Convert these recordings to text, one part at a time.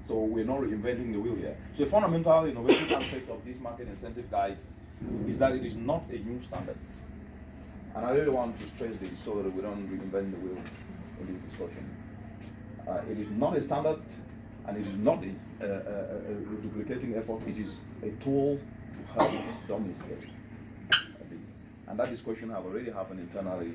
So we're not reinventing the wheel here. So a fundamental innovative aspect of this market incentive guide is that it is not a new standard. And I really want to stress this so that we don't reinvent the wheel in this discussion. It is not a standard, and it is not a duplicating effort. It is a tool to help domesticate this. And that discussion have already happened internally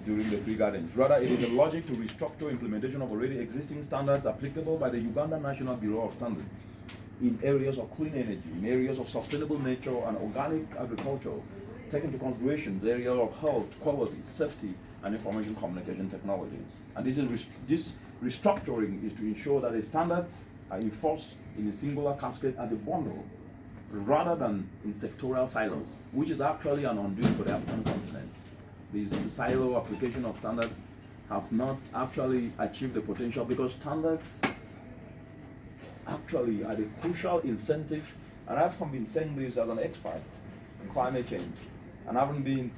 during the three gardens. Rather, it is a logic to restructure implementation of already existing standards applicable by the Uganda National Bureau of Standards in areas of clean energy, in areas of sustainable nature and organic agriculture, take into consideration the area of health, quality, safety, and information communication technology. And this restructuring is to ensure that the standards are enforced in a singular cascade at the bundle, rather than in sectoral silos, which is actually an undoing for the African continent. This silo application of standards have not actually achieved the potential, because standards actually are the crucial incentive. And I've been saying this as an expert in climate change, and I haven't been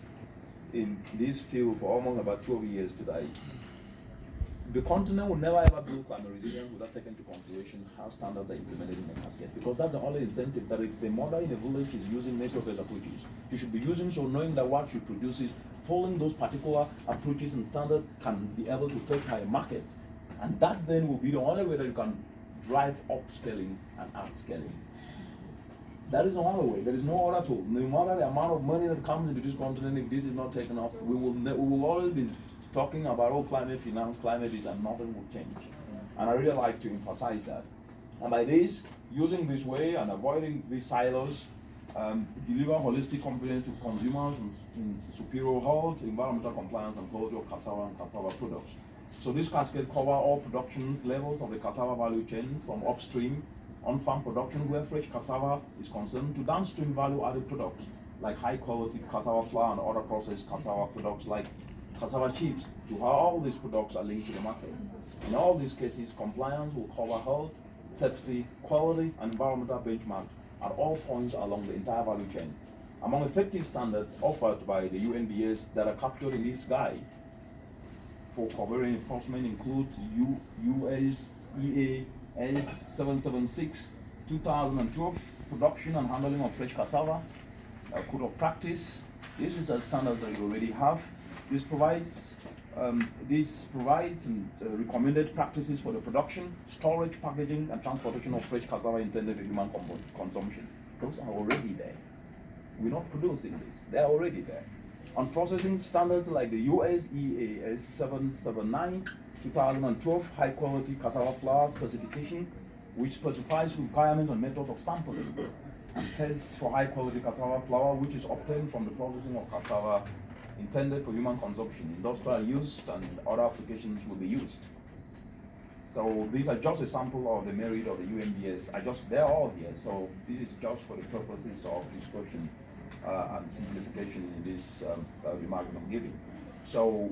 in this field for almost about 12 years today. The continent will never ever build climate resilience without taking into consideration how standards are implemented in a cascade, because that's the only incentive. That if a mother in a village is using nature-based approaches, she should be using, so knowing that what she produces, following those particular approaches and standards, can be able to fetch her a market. And that then will be the only way that you can drive upscaling and outscaling. That is the only way. There is no other tool. No matter the amount of money that comes into this continent, if this is not taken up, we will always be talking about climate finance, climate is, and nothing will change. And I really like to emphasize that. And by this, using this way and avoiding these silos, deliver holistic confidence to consumers in superior health, environmental compliance, and quality of cassava and cassava products. So this cascade covers all production levels of the cassava value chain, from upstream, on-farm production where fresh cassava is concerned, to downstream value-added products like high-quality cassava flour and other processed cassava products like cassava chips, to how all these products are linked to the market. In all these cases, compliance will cover health, safety, quality, and environmental benchmarks at all points along the entire value chain. Among effective standards offered by the UNBS that are captured in this guide for covering enforcement include US EAS 776 2012, production and handling of fresh cassava, code of practice. This is a standard that you already have. This provides recommended practices for the production, storage, packaging, and transportation of fresh cassava intended for human consumption. Those are already there. We're not producing this. They're already there. On processing, standards like the US EAS 779 2012 high quality cassava flour specification, which specifies requirements and methods of sampling and tests for high quality cassava flour, which is obtained from the processing of cassava intended for human consumption, industrial use, and other applications will be used. So these are just a sample of the merit of the UNBS. They're all here. So this is just for the purposes of discussion and simplification in this remark I'm giving. So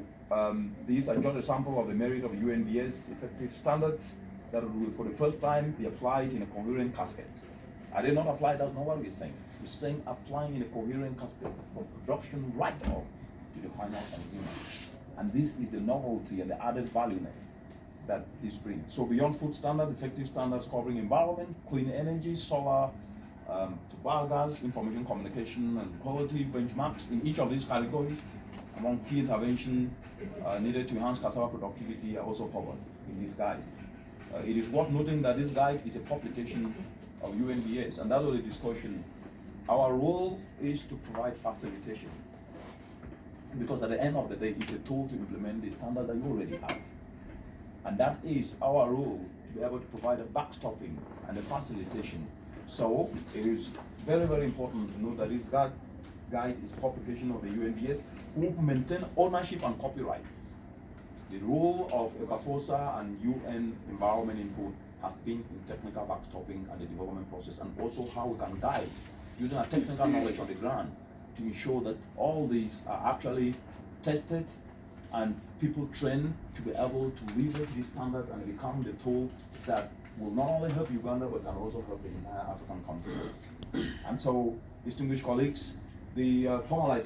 these are just a sample of the merit of the UNBS effective standards that will for the first time be applied in a coherent cascade. I did not apply, that's not what we're saying. We're saying applying in a coherent cascade from production right up to the final consumer. And this is the novelty and the added valueness that this brings. So beyond food standards, effective standards covering environment, clean energy, solar, to biogas, information communication, and quality benchmarks in each of these categories among key interventions needed to enhance cassava productivity are also covered in this guide. It is worth noting that this guide is a publication of UNBS, and that was the discussion. Our role is to provide facilitation, because at the end of the day, it's a tool to implement the standard that you already have. And that is our role, to be able to provide a backstopping and a facilitation. So it is very, very important to know that this guide is a publication of the UNBS, who maintain ownership and copyrights. The role of ECAFOSA and UN environment input has been in technical backstopping and the development process, and also how we can guide using our technical knowledge on the ground to ensure that all these are actually tested and people trained to be able to leverage these standards and become the tool that will not only help Uganda but can also help the entire African continent. And so, distinguished colleagues, the formalization